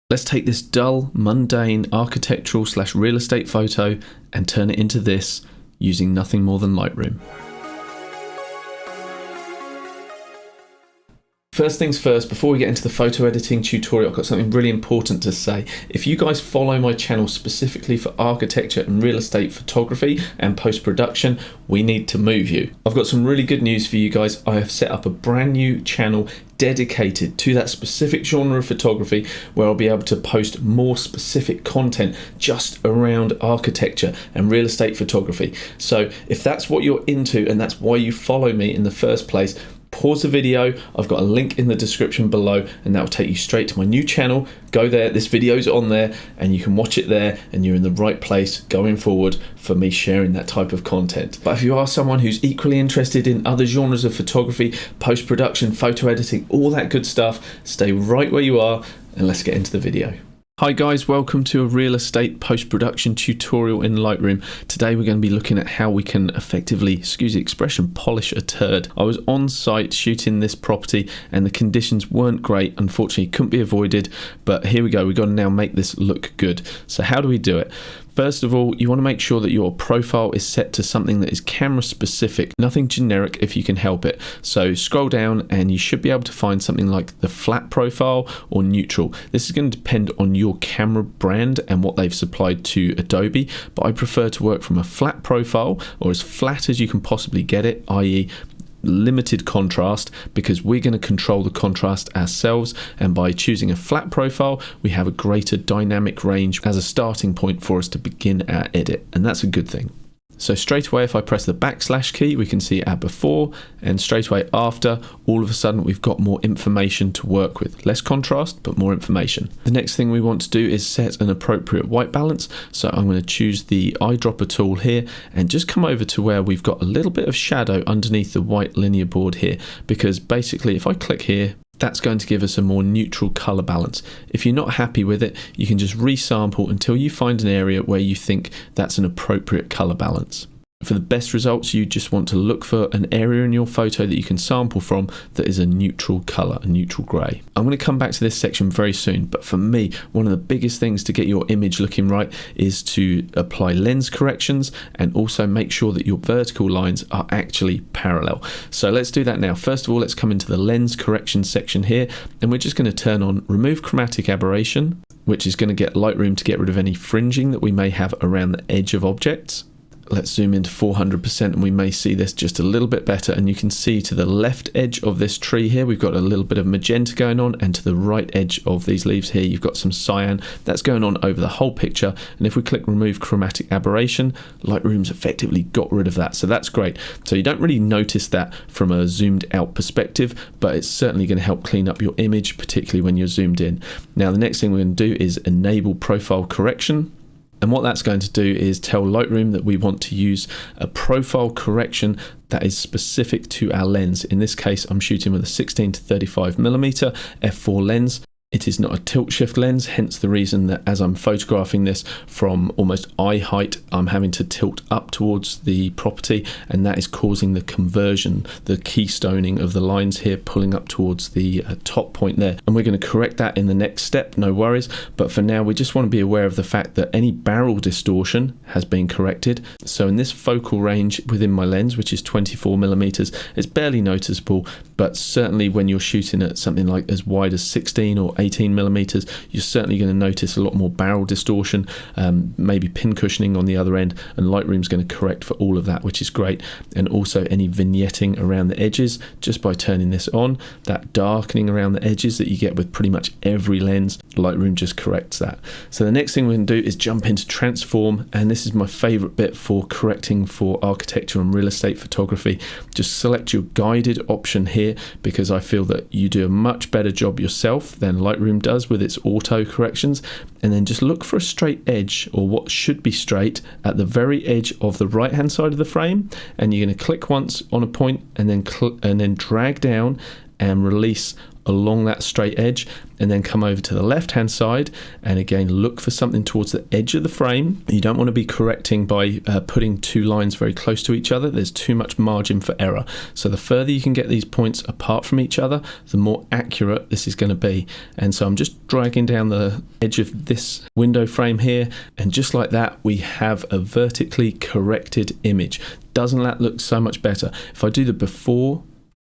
Let's take this dull, mundane architectural / real estate photo and turn it into this using nothing more than Lightroom. First things first, before we get into the photo editing tutorial, I've got something really important to say. If you guys follow my channel specifically for architecture and real estate photography and post-production, we need to move you. I've got some really good news for you guys. I have set up a brand new channel dedicated to that specific genre of photography where I'll be able to post more specific content just around architecture and real estate photography. So if that's what you're into and that's why you follow me in the first place, pause the video. I've got a link in the description below and that will take you straight to my new channel. Go there, this video's on there and you can watch it there and you're in the right place going forward for me sharing that type of content. But if you are someone who's equally interested in other genres of photography, post-production, photo editing, all that good stuff, stay right where you are and let's get into the video. Hi guys, welcome to a real estate post-production tutorial in Lightroom. Today we're going to be looking at how we can effectively, excuse the expression, polish a turd. I was on site shooting this property and the conditions weren't great, unfortunately couldn't be avoided, but here we go, we've got to now make this look good. So how do we do it? First of all, you want to make sure that your profile is set to something that is camera specific, nothing generic if you can help it. So scroll down and you should be able to find something like the flat profile or neutral. This is going to depend on your camera brand and what they've supplied to Adobe, but I prefer to work from a flat profile or as flat as you can possibly get it, i.e. limited contrast, because we're going to control the contrast ourselves, and by choosing a flat profile we have a greater dynamic range as a starting point for us to begin our edit, and that's a good thing. So straight away, if I press the backslash key, we can see our before, and straight away after, all of a sudden we've got more information to work with. Less contrast, but more information. The next thing we want to do is set an appropriate white balance. So I'm going to choose the eyedropper tool here and just come over to where we've got a little bit of shadow underneath the white linear board here, because basically if I click here, that's going to give us a more neutral color balance. If you're not happy with it, you can just resample until you find an area where you think that's an appropriate color balance. For the best results, you just want to look for an area in your photo that you can sample from that is a neutral color, a neutral gray. I'm going to come back to this section very soon, but for me, one of the biggest things to get your image looking right is to apply lens corrections and also make sure that your vertical lines are actually parallel. So let's do that now. First of all, let's come into the lens correction section here, and we're just going to turn on remove chromatic aberration, which is going to get Lightroom to get rid of any fringing that we may have around the edge of objects. Let's zoom into 400% and we may see this just a little bit better, and you can see to the left edge of this tree here we've got a little bit of magenta going on, and to the right edge of these leaves here you've got some cyan. That's going on over the whole picture, and if we click remove chromatic aberration, Lightroom's effectively got rid of that, so that's great. So you don't really notice that from a zoomed out perspective, but it's certainly going to help clean up your image, particularly when you're zoomed in. Now the next thing we're going to do is enable profile correction. And what that's going to do is tell Lightroom that we want to use a profile correction that is specific to our lens. In this case, I'm shooting with a 16 to 35mm f4 lens. It is not a tilt shift lens, hence the reason that as I'm photographing this from almost eye height, I'm having to tilt up towards the property, and that is causing the conversion, the keystoning of the lines here, pulling up towards the top point there. And we're going to correct that in the next step, no worries. But for now, we just want to be aware of the fact that any barrel distortion has been corrected. So in this focal range within my lens, which is 24mm, it's barely noticeable, but certainly when you're shooting at something like as wide as 16 or 18mm, you're certainly going to notice a lot more barrel distortion, maybe pin cushioning on the other end, and Lightroom's going to correct for all of that, which is great. And also any vignetting around the edges, just by turning this on, that darkening around the edges that you get with pretty much every lens, Lightroom just corrects that. So the next thing we're going to do is jump into transform, and this is my favorite bit for correcting for architecture and real estate photography. Just select your guided option here, because I feel that you do a much better job yourself than Lightroom does with its auto corrections, and then just look for a straight edge, or what should be straight, at the very edge of the right hand side of the frame, and you're going to click once on a point and then drag down and release along that straight edge, and then come over to the left hand side and again look for something towards the edge of the frame. You don't want to be correcting by putting two lines very close to each other. There's too much margin for error. So the further you can get these points apart from each other, the more accurate this is going to be. And so I'm just dragging down the edge of this window frame here, and just like that we have a vertically corrected image. Doesn't that look so much better? If I do the before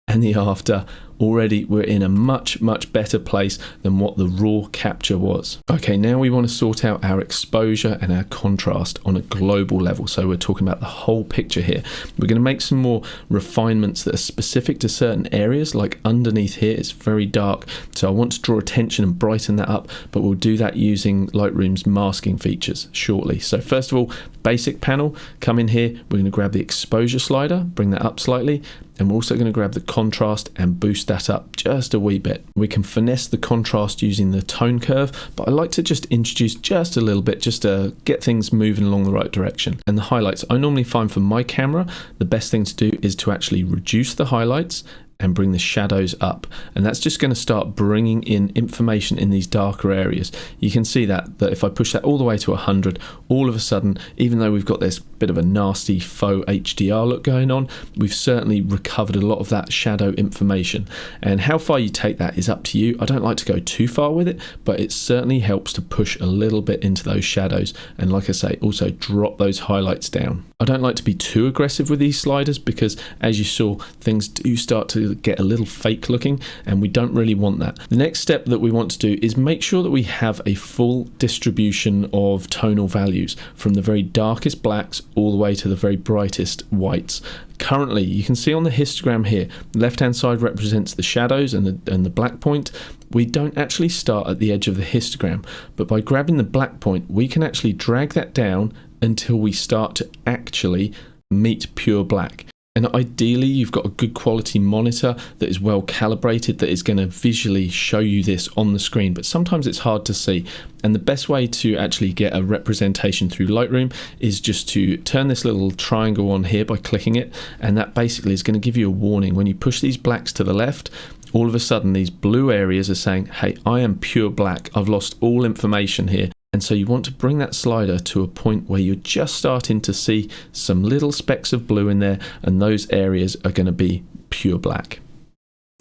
and the after, already we're in a much better place than what the raw capture was. Okay, now we want to sort out our exposure and our contrast on a global level. So we're talking about the whole picture here. We're going to make some more refinements that are specific to certain areas, like underneath here it's very dark, so I want to draw attention and brighten that up, but we'll do that using Lightroom's masking features shortly. So first of all, basic panel, come in here, we're going to grab the exposure slider, bring that up slightly, and we're also going to grab the contrast and boost that up just a wee bit. We can finesse the contrast using the tone curve, but I like to just introduce just a little bit just to get things moving along the right direction. And the highlights, I normally find for my camera, the best thing to do is to actually reduce the highlights and bring the shadows up, and that's just going to start bringing in information in these darker areas. You can see that if I push that all the way to 100, all of a sudden, even though we've got this bit of a nasty faux HDR look going on, we've certainly recovered a lot of that shadow information. And how far you take that is up to you. I don't like to go too far with it, but it certainly helps to push a little bit into those shadows, and like I say, also drop those highlights down. I don't like to be too aggressive with these sliders because, as you saw, things do start to get a little fake looking, and we don't really want that. The next step that we want to do is make sure that we have a full distribution of tonal values from the very darkest blacks all the way to the very brightest whites. Currently, you can see on the histogram here, the left hand side represents the shadows and the black point. We don't actually start at the edge of the histogram, but by grabbing the black point, we can actually drag that down until we start to actually meet pure black. And ideally, you've got a good quality monitor that is well calibrated, that is going to visually show you this on the screen, but sometimes it's hard to see. And the best way to actually get a representation through Lightroom is just to turn this little triangle on here by clicking it, and that basically is going to give you a warning. When you push these blacks to the left, all of a sudden these blue areas are saying, hey, I am pure black, I've lost all information here. And so you want to bring that slider to a point where you're just starting to see some little specks of blue in there, and those areas are going to be pure black.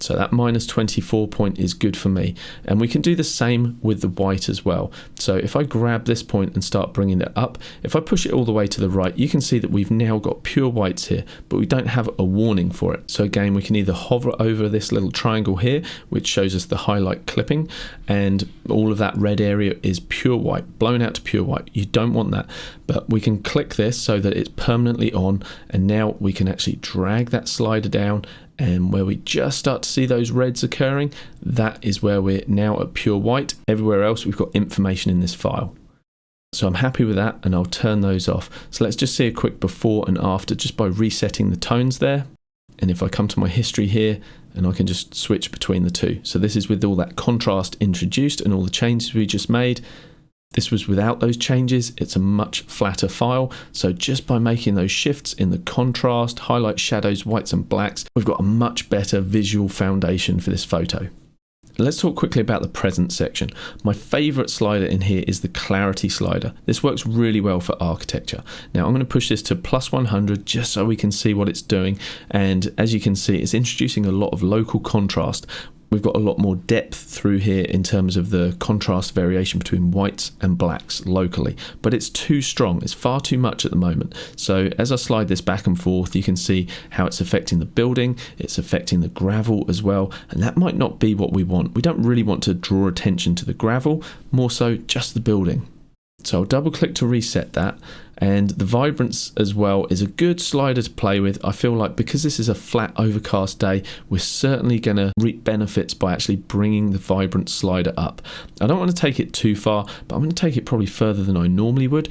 So that -24 point is good for me. And we can do the same with the white as well. So if I grab this point and start bringing it up, if I push it all the way to the right, you can see that we've now got pure whites here, but we don't have a warning for it. So again, we can either hover over this little triangle here, which shows us the highlight clipping, and all of that red area is pure white, blown out to pure white. You don't want that, but we can click this so that it's permanently on, and now we can actually drag that slider down, and where we just start to see those reds occurring, that is where we're now at pure white. Everywhere else we've got information in this file. So I'm happy with that, and I'll turn those off. So let's just see a quick before and after just by resetting the tones there. And if I come to my history here, and I can just switch between the two. So this is with all that contrast introduced and all the changes we just made. This was without those changes. It's a much flatter file. So just by making those shifts in the contrast, highlight, shadows, whites and blacks, we've got a much better visual foundation for this photo. Let's talk quickly about the present section. My favorite slider in here is the clarity slider. This works really well for architecture. Now I'm going to push this to +100 just so we can see what it's doing. And as you can see, it's introducing a lot of local contrast. We've got a lot more depth through here in terms of the contrast variation between whites and blacks locally, but it's too strong. It's far too much at the moment. So as I slide this back and forth, you can see how it's affecting the building, it's affecting the gravel as well, and that might not be what we want. We don't really want to draw attention to the gravel, more so just the building. So I'll double click to reset that, and the vibrance as well is a good slider to play with. I feel like because this is a flat overcast day, we're certainly going to reap benefits by actually bringing the vibrance slider up. I don't want to take it too far, but I'm going to take it probably further than I normally would,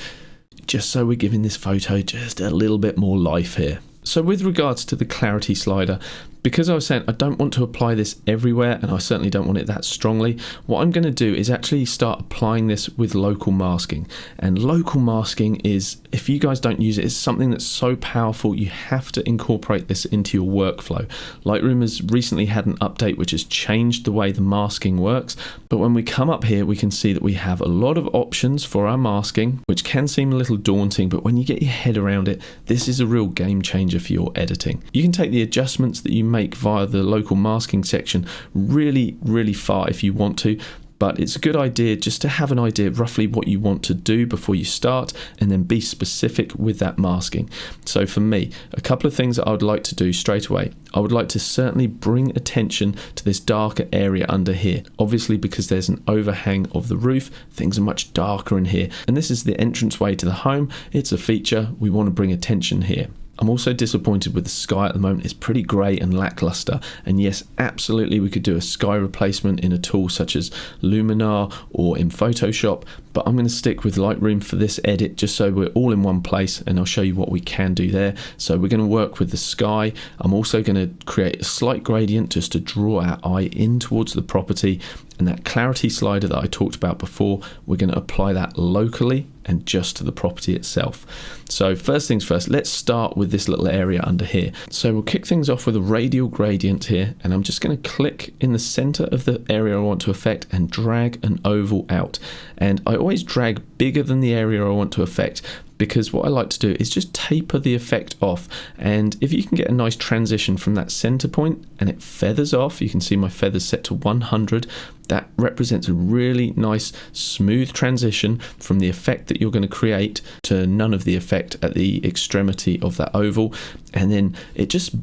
just so we're giving this photo just a little bit more life here. So with regards to the clarity slider, Because I was saying I don't want to apply this everywhere, and I certainly don't want it that strongly, what I'm going to do is actually start applying this with local masking. And local masking is, if you guys don't use it, it's something that's so powerful. You have to incorporate this into your workflow. Lightroom has recently had an update which has changed the way the masking works, but when we come up here we can see that we have a lot of options for our masking, which can seem a little daunting, but when you get your head around it, this is a real game changer for your editing. You can take the adjustments that you make via the local masking section really far if you want to, but it's a good idea just to have an idea of roughly what you want to do before you start, and then be specific with that masking. So for me, a couple of things that I would like to do straight away. I would like to certainly bring attention to this darker area under here. Obviously, because there's an overhang of the roof, things are much darker in here, and this is the entranceway to the home. It's a feature. We want to bring attention here. I'm also disappointed with the sky at the moment. It's pretty grey and lackluster, and yes, absolutely we could do a sky replacement in a tool such as Luminar or in Photoshop, but I'm going to stick with Lightroom for this edit just so we're all in one place, and I'll show you what we can do there. So we're going to work with the sky. I'm also going to create a slight gradient just to draw our eye in towards the property, and that clarity slider that I talked about before, we're going to apply that locally and just to the property itself. So first things first, let's start with this little area under here. So we'll kick things off with a radial gradient here, and I'm just going to click in the center of the area I want to affect and drag an oval out. And I always drag bigger than the area I want to affect, because what I like to do is just taper the effect off. And if you can get a nice transition from that center point and it feathers off, you can see my feathers set to 100. That represents a really nice smooth transition from the effect that you're going to create to none of the effect at the extremity of that oval. And then it just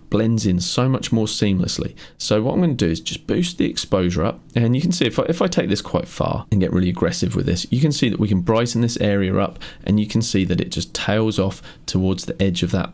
blends in so much more seamlessly. So what I'm going to do is just boost the exposure up, and you can see if I take this quite far and get really aggressive with this, you can see that we can brighten this area up, and you can see that it just tails off towards the edge of that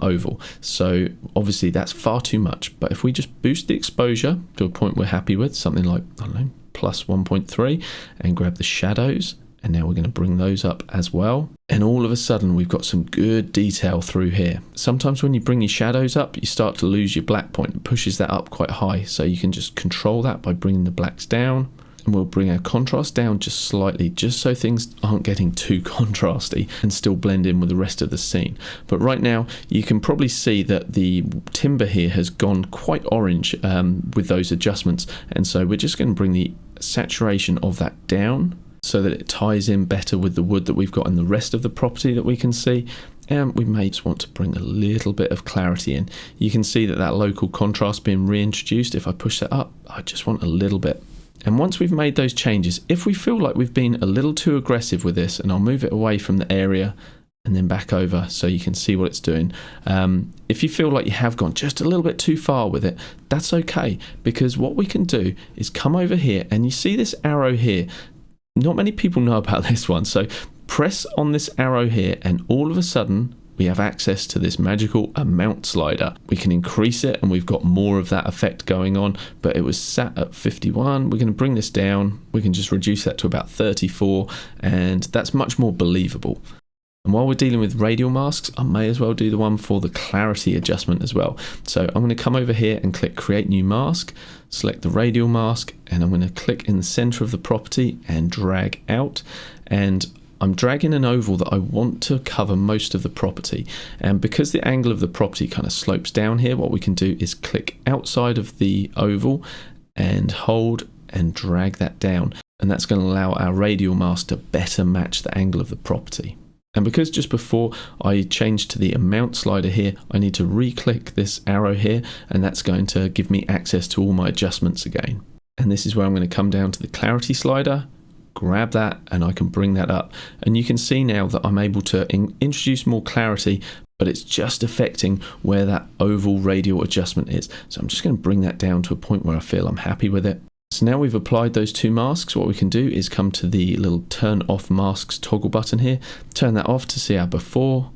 oval. So obviously that's far too much, but if we just boost the exposure to a point we're happy with, something like, I don't know, plus 1.3, and grab the shadows, and now we're going to bring those up as well. And all of a sudden we've got some good detail through here. Sometimes when you bring your shadows up, you start to lose your black point. It pushes that up quite high. So you can just control that by bringing the blacks down. And we'll bring our contrast down just slightly, just so things aren't getting too contrasty and still blend in with the rest of the scene. But right now you can probably see that the timber here has gone quite orange with those adjustments. And so we're just going to bring the saturation of that down, so that it ties in better with the wood that we've got in the rest of the property that we can see. And we may just want to bring a little bit of clarity in. You can see that that local contrast being reintroduced. If I push that up, I just want a little bit. And once we've made those changes, if we feel like we've been a little too aggressive with this, and I'll move it away from the area and then back over so you can see what it's doing. If you feel like you have gone just a little bit too far with it, that's okay, because what we can do is come over here, and you see this arrow here. Not many people know about this one, so press on this arrow here, and all of a sudden we have access to this magical amount slider. We can increase it, and we've got more of that effect going on, but it was sat at 51. We're going to bring this down. We can just reduce that to about 34, and that's much more believable. And while we're dealing with radial masks, I may as well do the one for the clarity adjustment as well. So I'm going to come over here and click create new mask, select the radial mask, and I'm going to click in the center of the property and drag out. And I'm dragging an oval that I want to cover most of the property. And because the angle of the property kind of slopes down here, what we can do is click outside of the oval and hold and drag that down. And that's going to allow our radial mask to better match the angle of the property. And because just before I changed to the amount slider here, I need to re-click this arrow here, and that's going to give me access to all my adjustments again. And this is where I'm going to come down to the clarity slider, grab that, and I can bring that up. And you can see now that I'm able to introduce more clarity, but it's just affecting where that oval radial adjustment is. So I'm just going to bring that down to a point where I feel I'm happy with it. So now we've applied those two masks, what we can do is come to the little turn off masks toggle button here, turn that off to see our before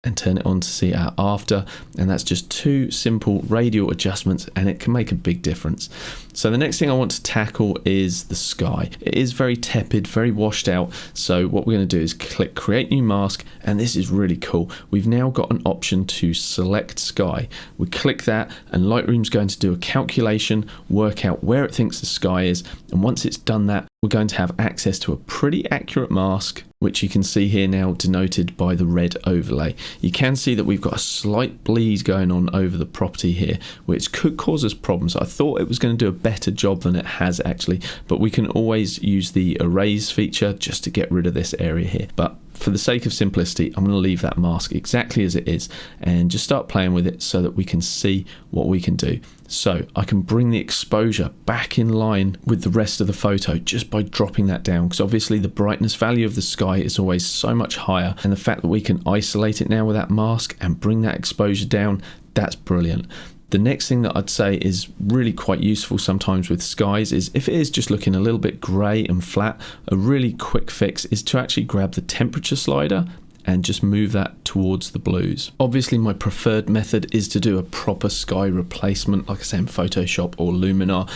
and turn it on to see our after, and that's just 2 simple radial adjustments, and it can make a big difference. So the next thing I want to tackle is the sky. It is very tepid, very washed out, so what we're going to do is click create new mask, and this is really cool. We've now got an option to select sky. We click that, and Lightroom's going to do a calculation, work out where it thinks the sky is, and once it's done that, we're going to have access to a pretty accurate mask, which you can see here now denoted by the red overlay. You can see that we've got a slight bleed going on over the property here, which could cause us problems. I thought it was going to do a better job than it has actually, but we can always use the erase feature just to get rid of this area here. But for the sake of simplicity, I'm going to leave that mask exactly as it is and just start playing with it so that we can see what we can do. So I can bring the exposure back in line with the rest of the photo just by dropping that down, because obviously the brightness value of the sky is always so much higher, and the fact that we can isolate it now with that mask and bring that exposure down, that's brilliant. The next thing that I'd say is really quite useful sometimes with skies is if it is just looking a little bit grey and flat, a really quick fix is to actually grab the temperature slider and just move that towards the blues. Obviously my preferred method is to do a proper sky replacement, like I say in Photoshop or Luminar,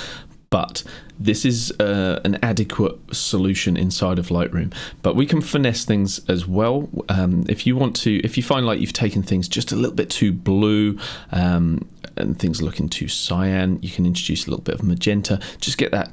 but this is an adequate solution inside of Lightroom. But we can finesse things as well. If you find like you've taken things just a little bit too blue and things looking too cyan, you can introduce a little bit of magenta, just get that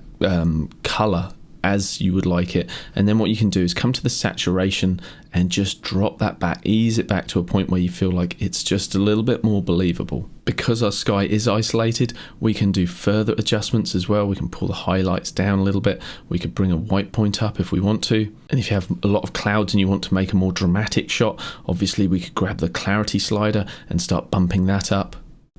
color as you would like it, and then what you can do is come to the saturation and just drop that back, ease it back to a point where you feel like it's just a little bit more believable. Because our sky is isolated, we can do further adjustments as well. We can pull the highlights down a little bit, we could bring a white point up if we want to, and if you have a lot of clouds and you want to make a more dramatic shot, obviously we could grab the clarity slider and start bumping that up.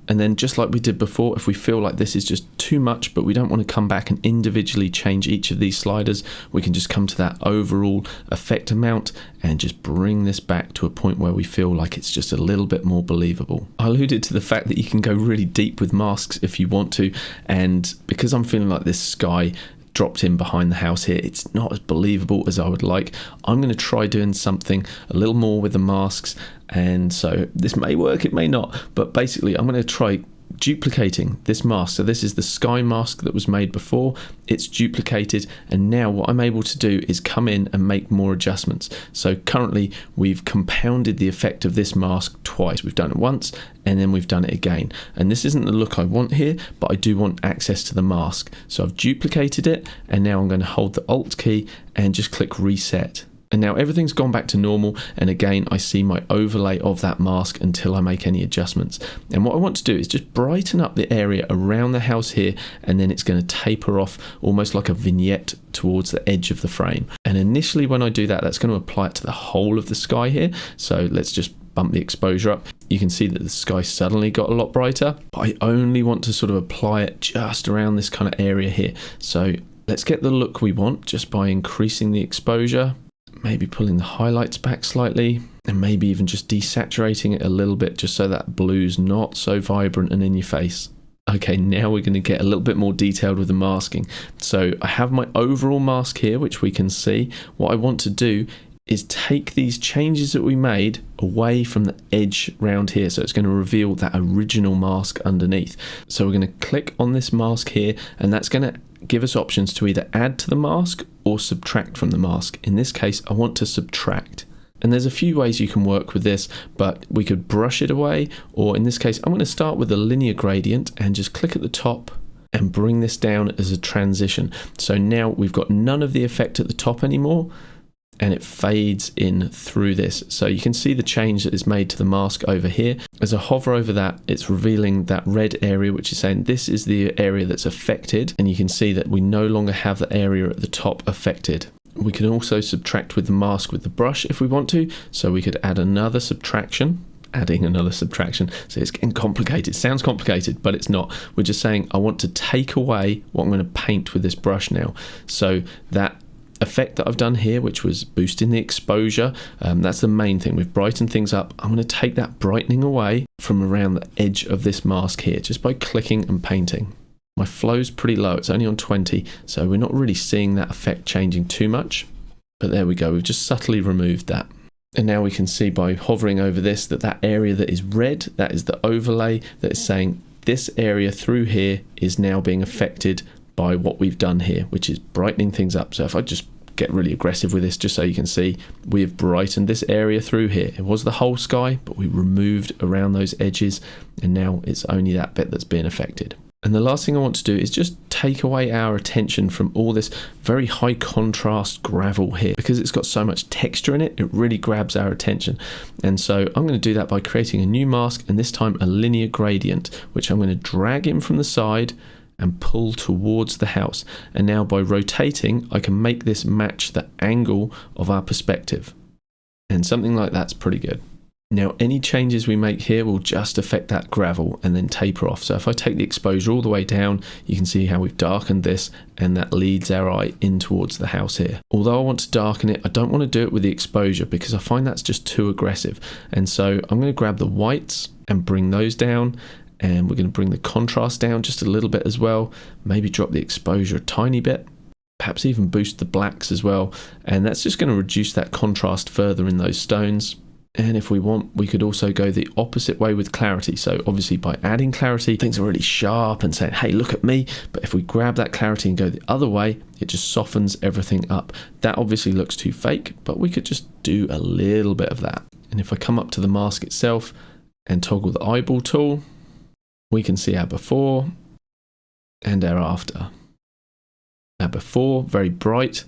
And then just like we did before, if we feel like this is just too much, but we don't want to come back and individually change each of these sliders, we can just come to that overall effect amount and just bring this back to a point where we feel like it's just a little bit more believable. I alluded to the fact that you can go really deep with masks if you want to, and because I'm feeling like this sky dropped in behind the house here, it's not as believable as I would like. I'm going to try doing something a little more with the masks, and so this may work, it may not, but basically I'm going to try duplicating this mask. So this is the sky mask that was made before, it's duplicated, and now what I'm able to do is come in and make more adjustments. So currently we've compounded the effect of this mask twice. We've done it once and then we've done it again, and this isn't the look I want here, but I do want access to the mask. So I've duplicated it, and now I'm going to hold the Alt key and just click reset. And now everything's gone back to normal, and again I see my overlay of that mask until I make any adjustments. And what I want to do is just brighten up the area around the house here, and then it's going to taper off almost like a vignette towards the edge of the frame. And initially when I do that, that's going to apply it to the whole of the sky here. So let's just bump the exposure up. You can see that the sky suddenly got a lot brighter, but I only want to sort of apply it just around this kind of area here. So let's get the look we want just by increasing the exposure, maybe pulling the highlights back slightly, and maybe even just desaturating it a little bit just so that blue's not so vibrant and in your face. Okay, now we're going to get a little bit more detailed with the masking. So I have my overall mask here, which we can see. What I want to do is take these changes that we made away from the edge round here, so it's going to reveal that original mask underneath. So we're going to click on this mask here, and that's going to give us options to either add to the mask or subtract from the mask. In this case, I want to subtract. And there's a few ways you can work with this, but we could brush it away, or in this case, I'm going to start with a linear gradient and just click at the top and bring this down as a transition. So now we've got none of the effect at the top anymore, and it fades in through this. So you can see the change that is made to the mask over here. As I hover over that, it's revealing that red area, which is saying this is the area that's affected, and you can see that we no longer have the area at the top affected. We can also subtract with the mask with the brush if we want to, so we could add another subtraction, adding another subtraction. So it's getting complicated. It sounds complicated, but it's not. We're just saying I want to take away what I'm going to paint with this brush now. So that effect that I've done here, which was boosting the exposure, that's the main thing. We've brightened things up. I'm going to take that brightening away from around the edge of this mask here just by clicking and painting. My flow's pretty low, it's only on 20, so we're not really seeing that effect changing too much, but there we go, we've just subtly removed that. And now we can see by hovering over this that area that is red, that is the overlay that is saying this area through here is now being affected by what we've done here, which is brightening things up. So if I just get really aggressive with this, just so you can see, we have brightened this area through here. It was the whole sky, but we removed around those edges, and now it's only that bit that's being affected. And the last thing I want to do is just take away our attention from all this very high contrast gravel here, because it's got so much texture in it, it really grabs our attention. And so I'm going to do that by creating a new mask, and this time a linear gradient, which I'm going to drag in from the side and pull towards the house. And now by rotating, I can make this match the angle of our perspective. And something like that's pretty good. Now, any changes we make here will just affect that gravel and then taper off. So if I take the exposure all the way down, you can see how we've darkened this, and that leads our eye in towards the house here. Although I want to darken it, I don't want to do it with the exposure because I find that's just too aggressive. And so I'm going to grab the whites and bring those down, and we're going to bring the contrast down just a little bit as well. Maybe drop the exposure a tiny bit, perhaps even boost the blacks as well. And that's just going to reduce that contrast further in those stones. And if we want, we could also go the opposite way with clarity. So obviously by adding clarity, things are really sharp and saying, hey, look at me. But if we grab that clarity and go the other way, it just softens everything up. That obviously looks too fake, but we could just do a little bit of that. And if I come up to the mask itself and toggle the eyeball tool, we can see our before and our after. Our before, very bright,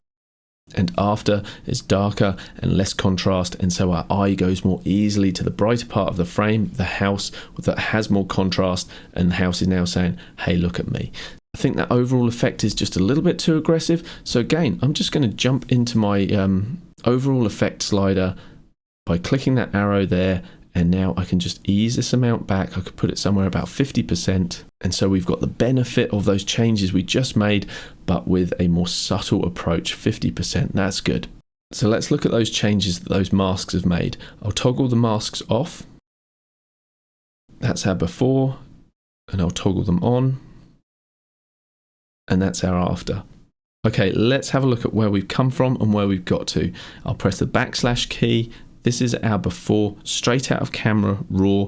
and after is darker and less contrast, and so our eye goes more easily to the brighter part of the frame, the house that has more contrast, and the house is now saying, hey, look at me. I think that overall effect is just a little bit too aggressive. So again, I'm just going to jump into my overall effect slider by clicking that arrow there, and now I can just ease this amount back. I could put it somewhere about 50%. And so we've got the benefit of those changes we just made, but with a more subtle approach, 50%. That's good. So let's look at those changes that those masks have made. I'll toggle the masks off. That's our before, and I'll toggle them on. And that's our after. Okay, let's have a look at where we've come from and where we've got to. I'll press the / key. This is our before, straight out of camera, raw.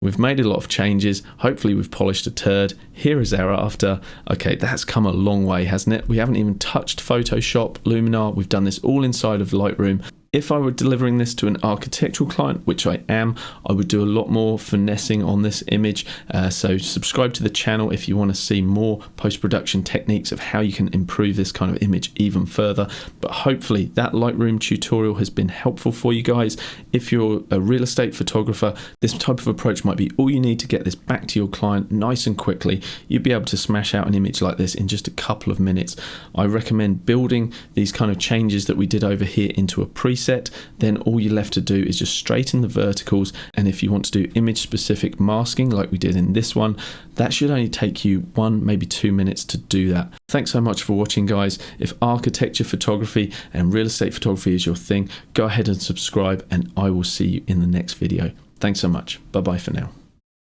We've made a lot of changes. Hopefully we've polished a turd. Here is our after. Okay, that's come a long way, hasn't it? We haven't even touched Photoshop, Luminar. We've done this all inside of Lightroom. If I were delivering this to an architectural client, which I am, I would do a lot more finessing on this image. So subscribe to the channel if you want to see more post-production techniques of how you can improve this kind of image even further. But hopefully that Lightroom tutorial has been helpful for you guys. If you're a real estate photographer, this type of approach might be all you need to get this back to your client nice and quickly. You'd be able to smash out an image like this in just a couple of minutes. I recommend building these kind of changes that we did over here into a preset. Then all you're left to do is just straighten the verticals, and if you want to do image specific masking like we did in this one, that should only take you 1, maybe 2 minutes to do that. Thanks so much for watching, guys. If architecture photography and real estate photography is your thing, go ahead and subscribe, and I will see you in the next video. Thanks so much. Bye bye for now.